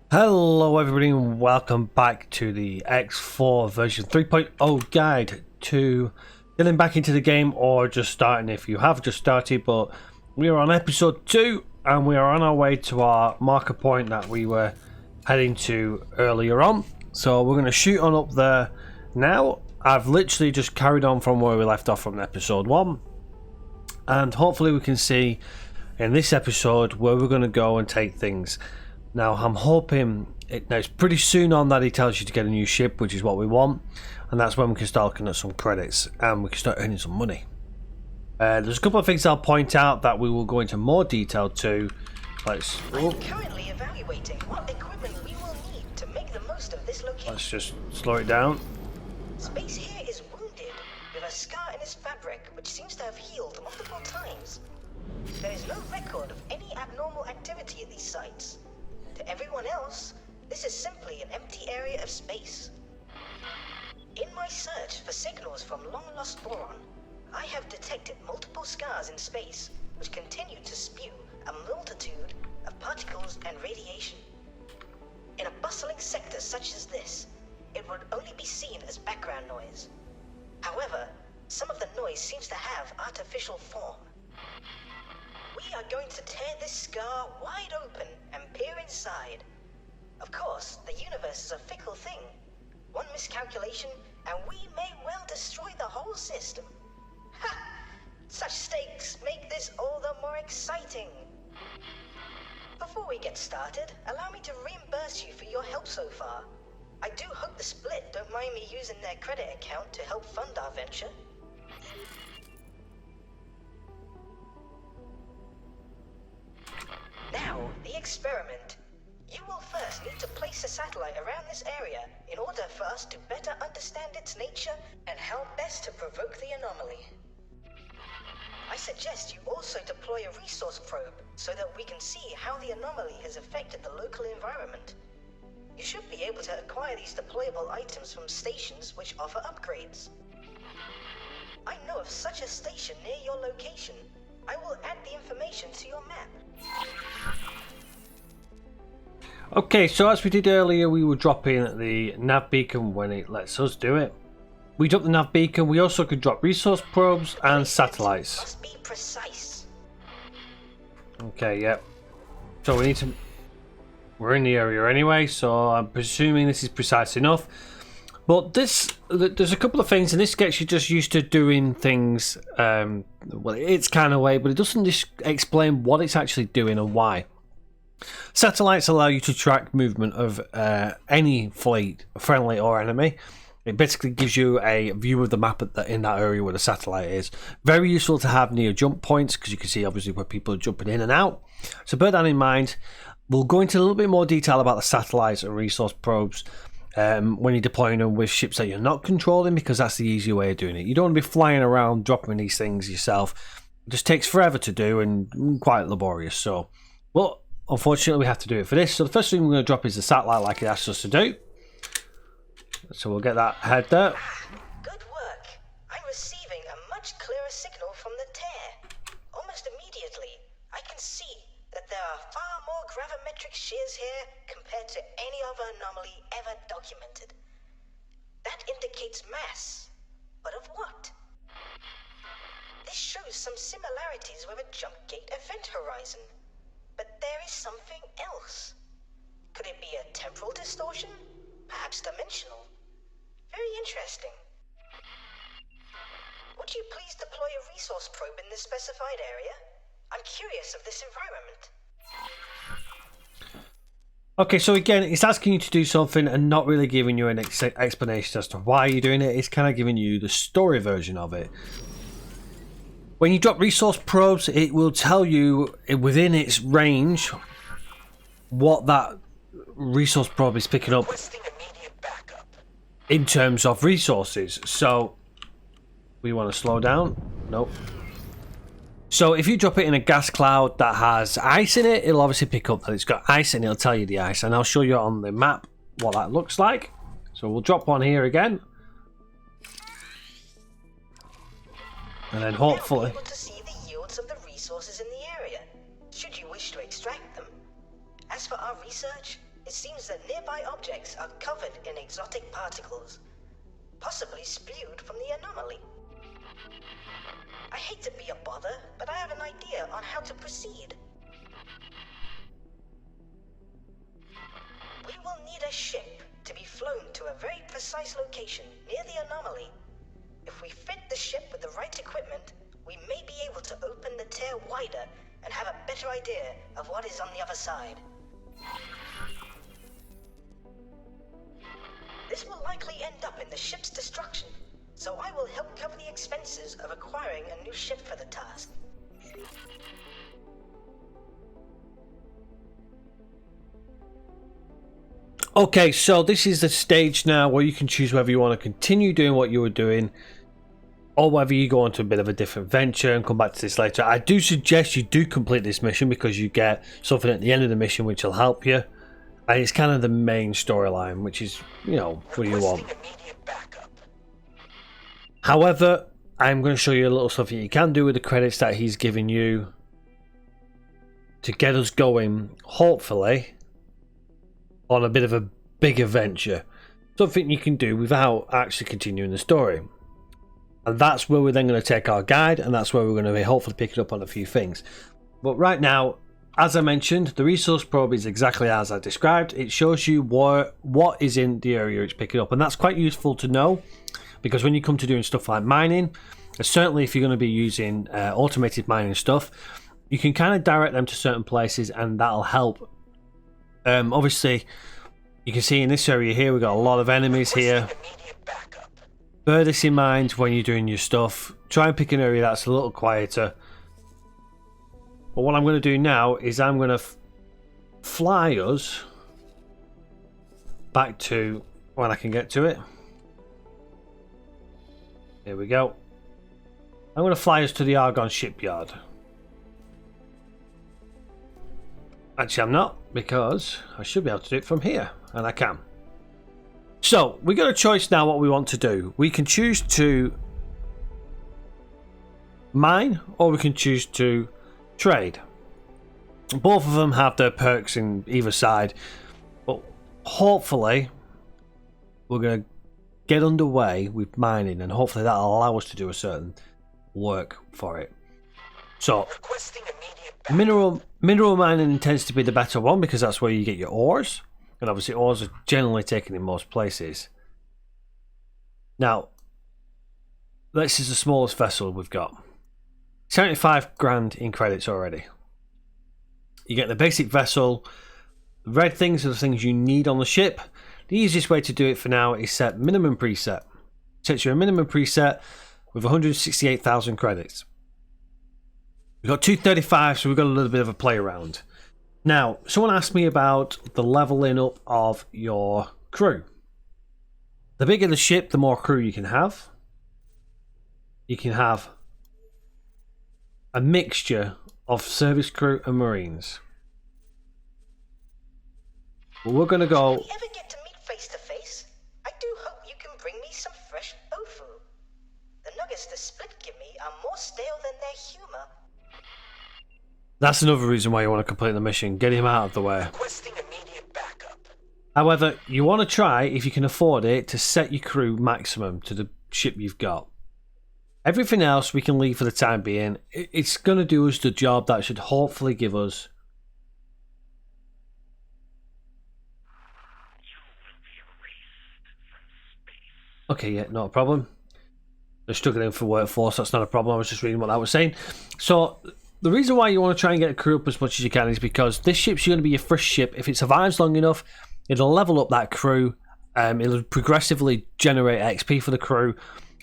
Hello everybody and welcome back to the X4 version 3.0 guide to getting back into the game or just starting if you have just started. But we are on episode 2 and we are on our way to our marker point that we were heading to earlier on. So we're going to shoot on up there now. I've literally just carried on from where we left off from episode 1, and hopefully we can see in this episode where we're going to go and take things. Now I'm hoping it's pretty soon on that he tells you to get a new ship, which is what we want, and that's when we can start looking at some credits and we can start earning some money. There's a couple of things I'll point out that we will go into more detail to. I'm currently evaluating what equipment we will need to make the most of this location. Let's just slow it down. Space here is wounded, with a scar in its fabric which seems to have healed multiple times. There is no record of any abnormal activity at these sites. To everyone else, this is simply an empty area of space. In my search for signals from long-lost boron, I have detected multiple scars in space which continue to spew a multitude of particles and radiation. In a bustling sector such as this, it would only be seen as background noise. However, some of the noise seems to have artificial form. We are going to tear this scar wide open and peer inside. Of course, the universe is a fickle thing. One miscalculation and we may well destroy the whole system. Ha! Such stakes make this all the more exciting. Before we get started, allow me to reimburse you for your help so far. I do hope the Split don't mind me using their credit account to help fund our venture. Now, the experiment. You will first need to place a satellite around this area in order for us to better understand its nature and how best to provoke the anomaly. I suggest you also deploy a resource probe so that we can see how the anomaly has affected the local environment. You should be able to acquire these deployable items from stations which offer upgrades. I know of such a station near your location. I will add the information to your map. Okay, so as we did earlier, we were dropping the nav beacon when it lets us do it. We dropped the nav beacon. We also could drop resource probes and satellites. Must be precise. Okay, yep. So we need to... We're in the area anyway, so I'm presuming this is precise enough. But there's a couple of things, and this gets you just used to doing things, well, its kind of way, but it doesn't just explain what it's actually doing and why. Satellites allow you to track movement of any fleet, friendly or enemy. It basically gives you a view of the map in that area where the satellite is. Very useful to have near jump points, because you can see obviously where people are jumping in and out. So bear that in mind. We'll go into a little bit more detail about the satellites and resource probes when you're deploying them with ships that you're not controlling, because that's the easier way of doing it. You don't want to be flying around dropping these things yourself. It just takes forever to do and quite laborious. So, well, unfortunately we have to do it for this. So the first thing we're going to drop is the satellite like it asked us to do. So we'll get that head there. Good work. I'm receiving a much clearer signal from the tear. Almost immediately, I can see that there are far more gravimetric shears here compared to any other anomaly ever documented. That indicates mass. But of what? This shows some similarities with a jump gate event horizon. But there is something else. Could it be a temporal distortion? Perhaps dimensional? Very interesting. Would you please deploy a resource probe in this specified area? I'm curious of this environment. Okay, so again, it's asking you to do something and not really giving you an explanation as to why you're doing it. It's kind of giving you the story version of it. When you drop resource probes, it will tell you within its range what that resource probe is picking up in terms of resources. So we want to slow down. Nope. So if you drop it in a gas cloud that has ice in it, it'll obviously pick up that it's got ice and it'll tell you the ice. And I'll show you on the map what that looks like. So we'll drop one here again. And then hopefully... Able to see the yields of the resources in the area, should you wish to extract them. As for our research, it seems that nearby objects are covered in exotic particles, possibly spewed from the anomaly. I hate to be a bother, but I have an idea on how to proceed. We will need a ship to be flown to a very precise location near the anomaly. If we fit the ship with the right equipment, we may be able to open the tear wider and have a better idea of what is on the other side. This will likely end up in the ship's destruction, so I will help cover the expenses of acquiring a new ship for the task. Okay, so this is the stage now where you can choose whether you want to continue doing what you were doing or whether you go on to a bit of a different venture and come back to this later. I do suggest you do complete this mission because you get something at the end of the mission which will help you. And it's kind of the main storyline, which is, you know, what you want. However, I'm going to show you a little something you can do with the credits that he's giving you to get us going, hopefully, on a bit of a bigger venture. Something you can do without actually continuing the story. And that's where we're then going to take our guide, and that's where we're going to be hopefully picking up on a few things. But right now, as I mentioned, the resource probe is exactly as I described. It shows you what is in the area it's picking up, and that's quite useful to know, because when you come to doing stuff like mining, certainly if you're going to be using automated mining stuff, you can kind of direct them to certain places, and that'll help. Obviously, you can see in this area here, we've got a lot of enemies here. Bear this in mind when you're doing your stuff. Try and pick an area that's a little quieter. But what I'm going to do now is I'm going to fly us back to when I can get to it. Here we go. I'm going to fly us to the Argon shipyard. Actually, I'm not, because I should be able to do it from here, and I can. So, we got a choice now what we want to do. We can choose to mine, or we can choose to trade. Both of them have their perks in either side, but hopefully we're going to get underway with mining, and hopefully that'll allow us to do a certain work for it. So, mineral mining tends to be the better one because that's where you get your ores, and obviously ores are generally taken in most places. Now, this is the smallest vessel we've got. 75 grand in credits already. You get the basic vessel. The red things are the things you need on the ship. The easiest way to do it for now is set minimum preset. Sets you a minimum preset with 168,000 credits. We've got 235, so we've got a little bit of a play around. Now, someone asked me about the leveling up of your crew. The bigger the ship, the more crew you can have. You can have a mixture of service crew and marines. But we're going to go... If we ever get to meet face to face, I do hope you can bring me some fresh tofu. The nuggets the Split give me are more stale than their humor. That's another reason why you want to complete the mission. Get him out of the way. Requesting immediate backup. However, you want to try, if you can afford it, to set your crew maximum to the ship you've got. Everything else we can leave for the time being. It's going to do us the job that should hopefully give us... Okay, yeah, not a problem. They're struggling for workforce, that's not a problem. I was just reading what that was saying. So, the reason why you want to try and get a crew up as much as you can is because this ship's going to be your first ship. If it survives long enough, it'll level up that crew. It'll progressively generate XP for the crew.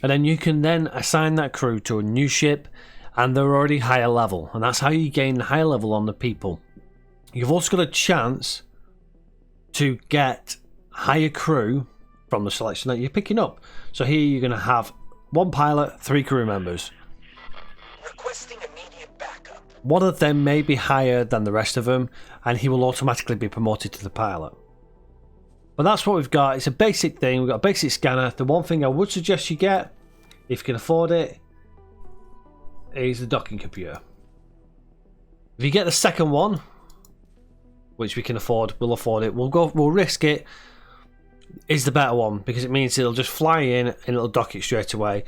And then you can then assign that crew to a new ship, and they're already higher level. And that's how you gain higher level on the people. You've also got a chance to get higher crew from the selection that you're picking up. So here you're going to have 1 pilot, 3 crew members. Requesting immediate backup. One of them may be higher than the rest of them, and he will automatically be promoted to the pilot. But that's what we've got. It's a basic thing. We've got a basic scanner. The one thing I would suggest you get, if you can afford it, is the docking computer. If you get the second one, which we can afford. We'll afford it. We'll risk it. Is the better one because it means it'll just fly in and it'll dock it straight away.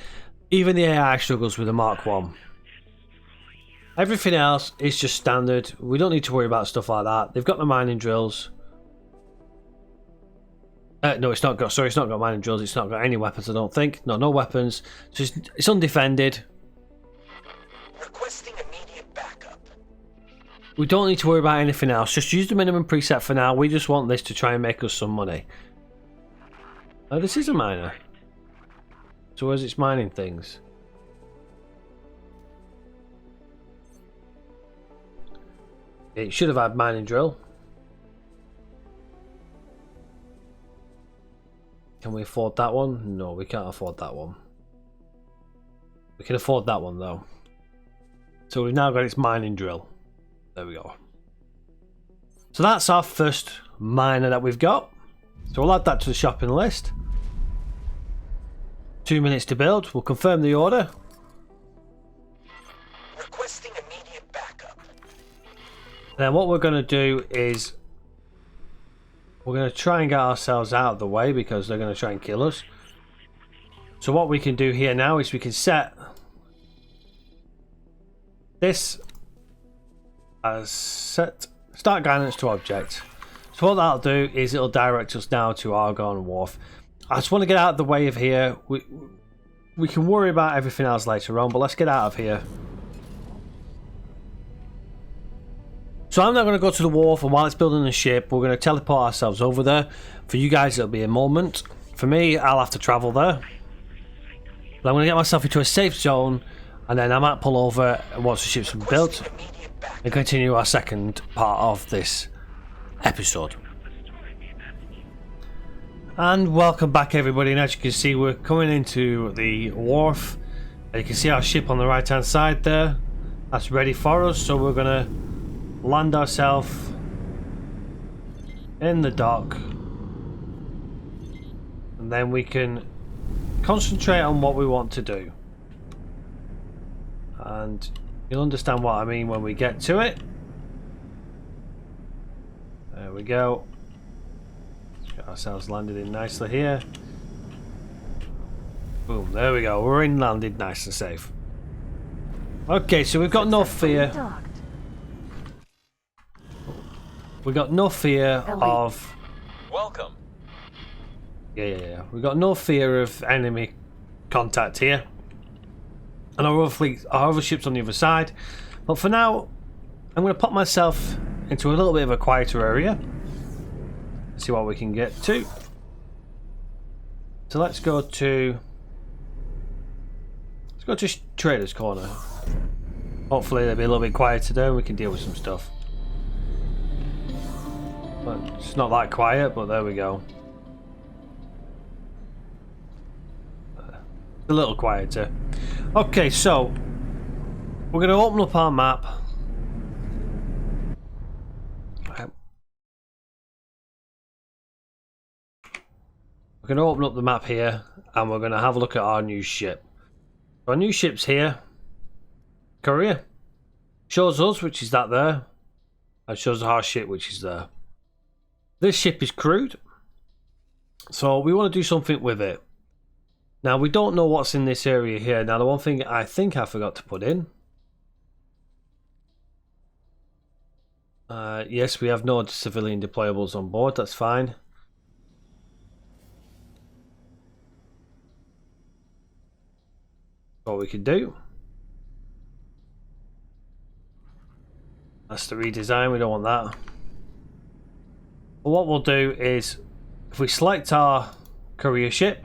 Even the AI struggles with the Mark 1. Everything else is just standard. We don't need to worry about stuff like that. They've got the mining drills. No, it's not got. Sorry, it's not got mining drills. It's not got any weapons. I don't think. No weapons. So it's undefended. Requesting immediate backup. We don't need to worry about anything else. Just use the minimum preset for now. We just want this to try and make us some money. Oh, this is a miner. So where's its mining things? It should have had mining drill. Can we afford that one? No, we can't afford that one. We can afford that one though. So we've now got its mining drill. There we go. So that's our first miner that we've got. So we'll add that to the shopping list. 2 minutes to build. We'll confirm the order. Requesting immediate backup. Then what we're going to do is we're going to try and get ourselves out of the way because they're going to try and kill us. So what we can do here now is we can set this as set start guidance to object. So what that'll do is it'll direct us now to Argon Wharf. I just want to get out of the way of here. We can worry about everything else later on, but let's get out of here. So I'm not going to go to the wharf, and while it's building the ship, we're going to teleport ourselves over there. For you guys, it'll be a moment. For me, I'll have to travel there. But I'm going to get myself into a safe zone, and then I might pull over once the ship's been built, and continue our second part of this episode. And welcome back everybody, and as you can see we're coming into the wharf and you can see our ship on the right hand side there. That's ready for us, so we're gonna land ourselves in the dock and then we can concentrate on what we want to do, and you'll understand what I mean when we get to it. There we go. Got ourselves landed in nicely here. Boom, there we go. We're in landed nice and safe. Okay, so we've got no fear. We've got no fear of... Welcome. Yeah. We've got no fear of enemy contact here. And our other ship's on the other side. But for now, I'm going to pop myself into a little bit of a quieter area. See what we can get to. So let's go to Trader's Corner. Hopefully they'll be a little bit quieter today and we can deal with some stuff. But it's not that quiet, but there we go. A little quieter. Okay, so we're going to open up our map. We're going to open up the map here and we're going to have a look at our new ship. Our new ship's here. Courier. Shows us, which is that there. And shows our ship, which is there. This ship is crewed. So we want to do something with it. Now we don't know what's in this area here. Now the one thing I think I forgot to put in. Yes, we have no civilian deployables on board. That's fine. What we can do. That's the redesign, we don't want that. But what we'll do is if we select our courier ship,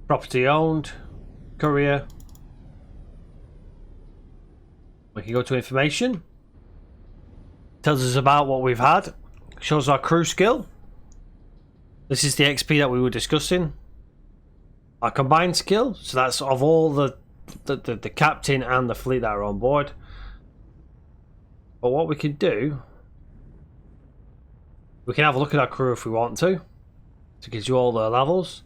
property owned, courier, we can go to information, tells us about what we've had, shows our crew skill. This is the XP that we were discussing. Our combined skill, so that's of all the captain and the fleet that are on board. But what we can do, we can have a look at our crew if we want to. So it gives you all the levels.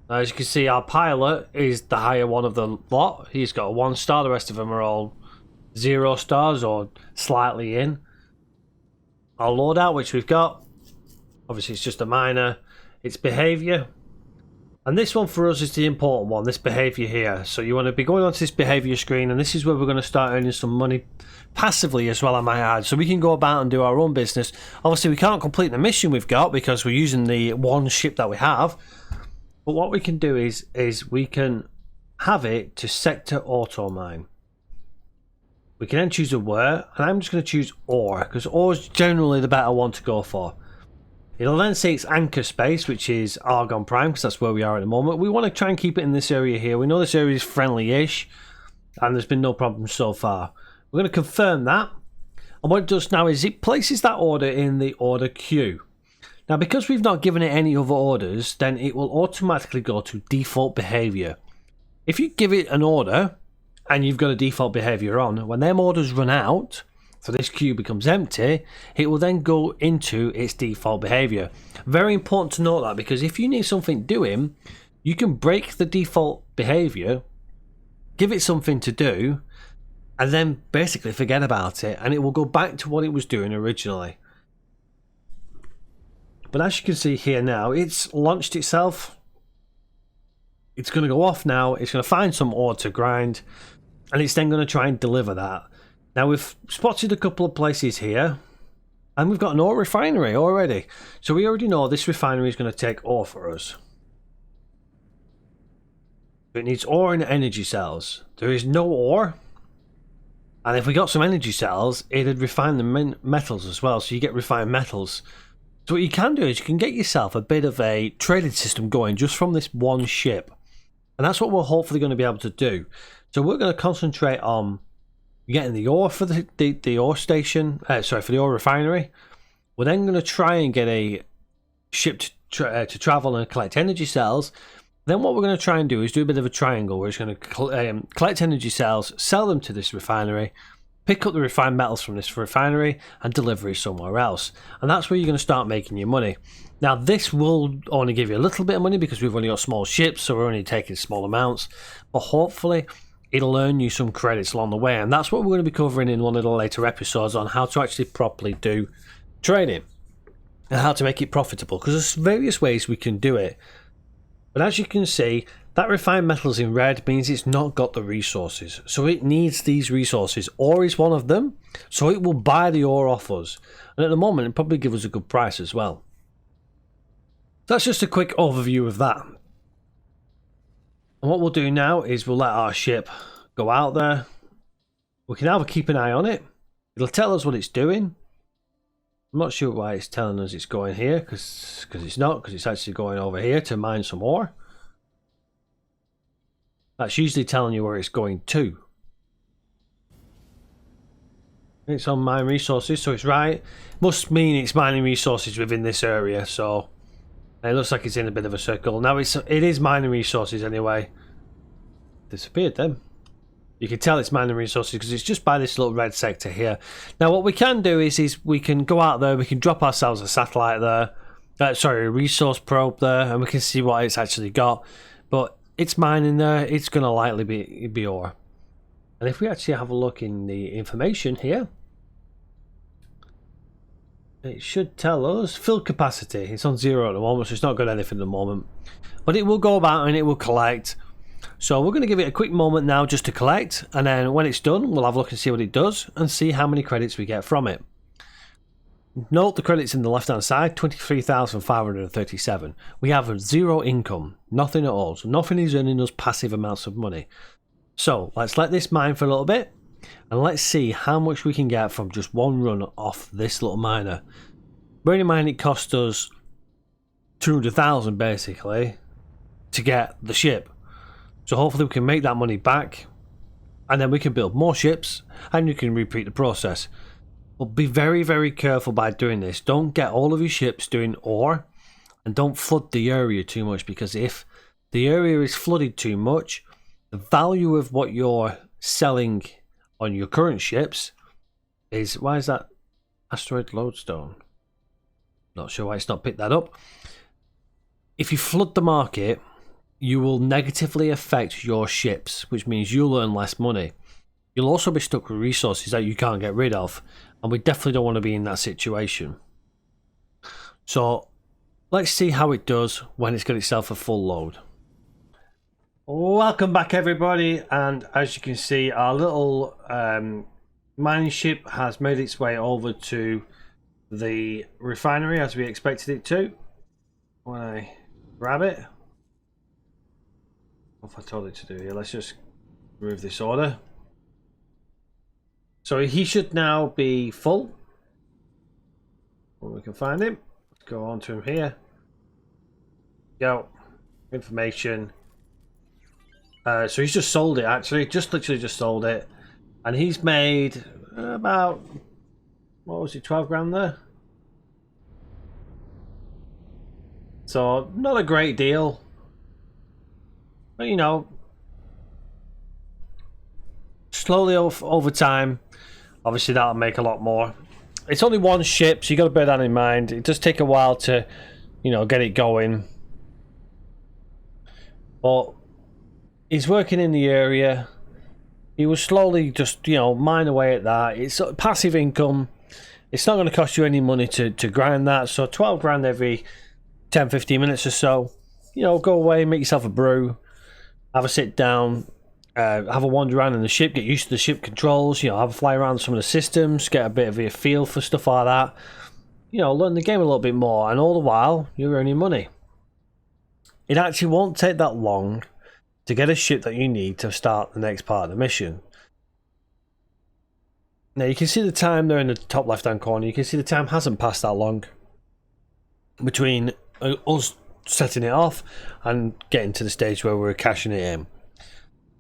As you can see, our pilot is the higher one of the lot. He's got a 1 star. The rest of them are all 0 stars or slightly in. Our loadout, which we've got, obviously it's just a miner. It's behaviour. And this one for us is the important one, this behaviour here. So you want to be going onto this behaviour screen, and this is where we're going to start earning some money passively as well, I might add. So we can go about and do our own business. Obviously we can't complete the mission we've got because we're using the one ship that we have. But what we can do is we can have it to sector auto mine. We can then choose a where, and I'm just going to choose ore, because ore is generally the better one to go for. It'll then say it's anchor space, which is Argon Prime, because that's where we are at the moment. We want to try and keep it in this area here. We know this area is friendly-ish, and there's been no problems so far. We're going to confirm that, and what it does now is it places that order in the order queue. Now, because we've not given it any other orders, then it will automatically go to default behavior. If you give it an order, and you've got a default behavior on, when them orders run out, so this queue becomes empty, it will then go into its default behavior. Very important to note that, because if you need something doing, you can break the default behavior, give it something to do, and then basically forget about it, and it will go back to what it was doing originally. But as you can see here now, it's launched itself. It's going to go off now, it's going to find some ore to grind, and it's then going to try and deliver that. Now we've spotted a couple of places here, and we've got an ore refinery already. So we already know this refinery is going to take ore for us. But it needs ore and energy cells. There is no ore, and if we got some energy cells, it'd refine the metals as well, so you get refined metals. So what you can do is you can get yourself a bit of a trading system going just from this one ship. And that's what we're hopefully going to be able to do. So we're going to concentrate on getting the ore for the ore station, for the ore refinery. We're then going to try and get a ship to travel and collect energy cells. Then what we're going to try and do is do a bit of a triangle. We're just going to collect energy cells, sell them to this refinery, pick up the refined metals from this refinery, and deliver it somewhere else. And that's where you're going to start making your money. Now this will only give you a little bit of money because we've only got small ships, so we're only taking small amounts. But hopefully it'll earn you some credits along the way, and that's what we're going to be covering in one of the later episodes on how to actually properly do trading and how to make it profitable, because there's various ways we can do it. But as you can see, that refined metals in red means it's not got the resources, so it needs these resources. Ore is one of them, so it will buy the ore off us, and at the moment it'll probably give us a good price as well. That's just a quick overview of that. And what we'll do now is we'll let our ship go out there. We can either keep an eye on it. It'll tell us what it's doing. I'm not sure why it's telling us it's going here, because it's not, because it's actually going over here to mine some ore. That's usually telling you where it's going to. It's on mine resources, so it's right. Must mean it's mining resources within this area, so it looks like it's in a bit of a circle. Now it is mining resources anyway. Disappeared then. You can tell it's mining resources because it's just by this little red sector here. Now what we can do is we can go out there, we can drop ourselves a satellite there. A resource probe there, and we can see what it's actually got. But it's mining there, it's going to likely be ore. And if we actually have a look in the information here, it should tell us fill capacity. It's on 0 at the moment, so it's not got anything at the moment. But it will go about and it will collect. So we're going to give it a quick moment now just to collect, and then when it's done, we'll have a look and see what it does and see how many credits we get from it. Note the credits in the left hand side, 23,537. We have 0 income, nothing at all. So nothing is earning us passive amounts of money. So let's let this mine for a little bit, and let's see how much we can get from just one run off this little miner. Bearing in mind it cost us 200,000 basically to get the ship. So hopefully we can make that money back, and then we can build more ships and you can repeat the process. But be very, very careful by doing this. Don't get all of your ships doing ore, and don't flood the area too much, because if the area is flooded too much, the value of what you're selling on your current ships is, why is that asteroid lodestone? Not sure why it's not picked that up. If you flood the market, you will negatively affect your ships, which means you'll earn less money. You'll also be stuck with resources that you can't get rid of, and we definitely don't want to be in that situation. So let's see how it does when it's got itself a full load. Welcome back, everybody, and as you can see, our little mining ship has made its way over to the refinery as we expected it to. When I grab it, what I told it to do here, let's just remove this order. So he should now be full. When we can find him, let's go on to him here. Go, information. So he's just sold it, actually, literally just sold it, and he's made about, what was it, 12 grand there? So not a great deal, but you know, slowly over time, obviously that'll make a lot more. It's only one ship, so you got to bear that in mind. It does take a while to, you know, get it going, but he's working in the area. He will slowly just, you know, mine away at that. It's passive income. It's not going to cost you any money to grind that. So 12 grand every 10-15 minutes or so. You know, go away, make yourself a brew, have a sit down, have a wander around in the ship, get used to the ship controls, you know, have a fly around some of the systems, get a bit of a feel for stuff like that. You know, learn the game a little bit more, and all the while, you're earning money. It actually won't take that long to get a ship that you need to start the next part of the mission. Now you can see the time there in the top left hand corner. You can see the time hasn't passed that long between us setting it off and getting to the stage where we're cashing it in.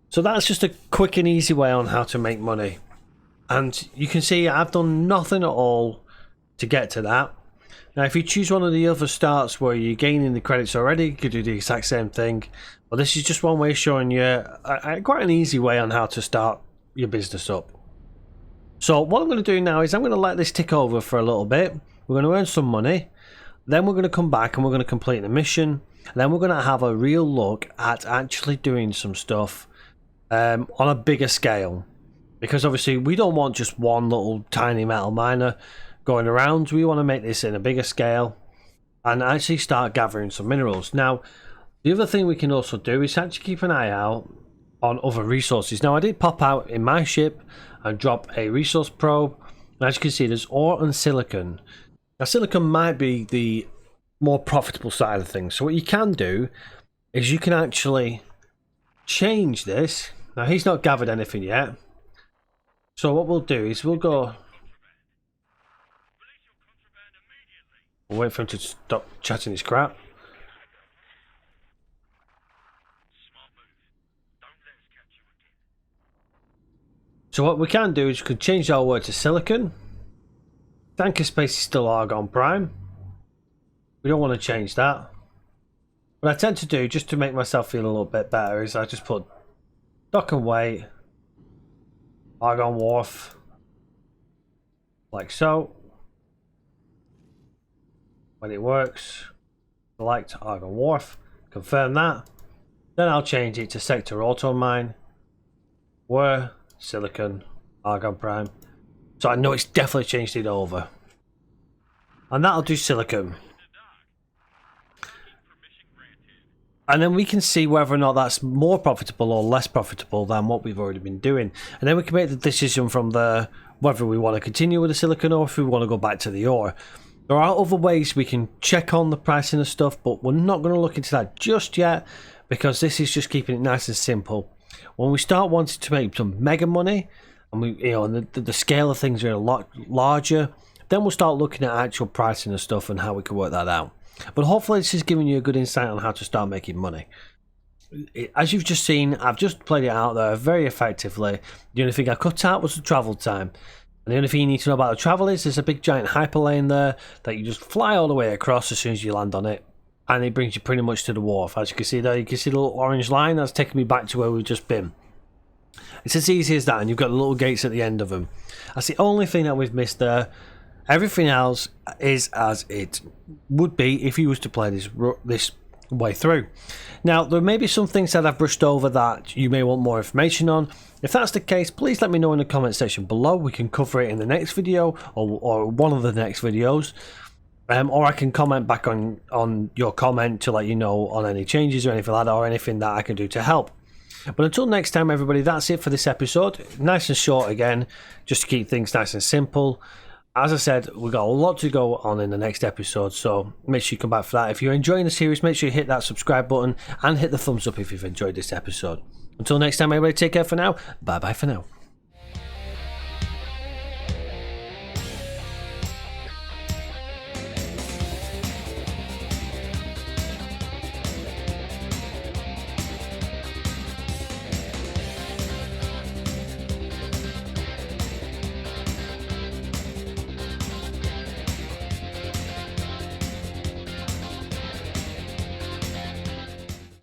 So that's just a quick and easy way on how to make money. And you can see I've done nothing at all to get to that. Now if you choose one of the other starts where you're gaining the credits already, you could do the exact same thing. But this is just one way showing you quite an easy way on how to start your business up. So what I'm going to do now is I'm going to let this tick over for a little bit. We're going to earn some money. Then we're going to come back and we're going to complete the mission. Then we're going to have a real look at actually doing some stuff on a bigger scale. Because obviously we don't want just one little tiny metal miner going around. We want to make this in a bigger scale and actually start gathering some minerals. Now, the other thing we can also do is actually keep an eye out on other resources. Now, I did pop out in my ship and drop a resource probe. And as you can see, there's ore and silicon. Now, silicon might be the more profitable side of things. So what you can do is you can actually change this. Now, he's not gathered anything yet. So what we'll do is we'll go... We'll wait for him to stop chatting his crap. So what we can do is we can change our word to silicon. Tanker space is still argon prime. We don't want to change that. What I tend to do, just to make myself feel a little bit better, is I just put dock and weight, argon wharf, like so. When it works, select argon wharf, confirm that. Then I'll change it to sector auto mine, where silicon, argon prime. So I know it's definitely changed it over. And that'll do silicon. And then we can see whether or not that's more profitable or less profitable than what we've already been doing. And then we can make the decision from there whether we want to continue with the silicon or if we want to go back to the ore. There are other ways we can check on the pricing of stuff, but we're not going to look into that just yet because this is just keeping it nice and simple. When we start wanting to make some mega money, and we, you know, and the scale of things are a lot larger, then we'll start looking at actual pricing of stuff and how we can work that out. But hopefully this is giving you a good insight on how to start making money. As you've just seen, I've just played it out there very effectively. The only thing I cut out was the travel time. And the only thing you need to know about the travel is there's a big giant hyperlane there that you just fly all the way across as soon as you land on it. And it brings you pretty much to the wharf. As you can see there, you can see the little orange line that's taking me back to where we've just been. It's as easy as that, and you've got the little gates at the end of them. That's the only thing that we've missed there. Everything else is as it would be if you was to play this way through. Now, there may be some things that I've brushed over that you may want more information on. If that's the case, please let me know in the comment section below. We can cover it in the next video or one of the next videos. Or I can comment back on your comment to let you know on any changes or anything like that, or anything that I can do to help. But until next time, everybody, that's it for this episode. Nice and short again, just to keep things nice and simple. As I said, we've got a lot to go on in the next episode, so make sure you come back for that. If you're enjoying the series, make sure you hit that subscribe button and hit the thumbs up if you've enjoyed this episode. Until next time, everybody, take care for now. Bye-bye for now.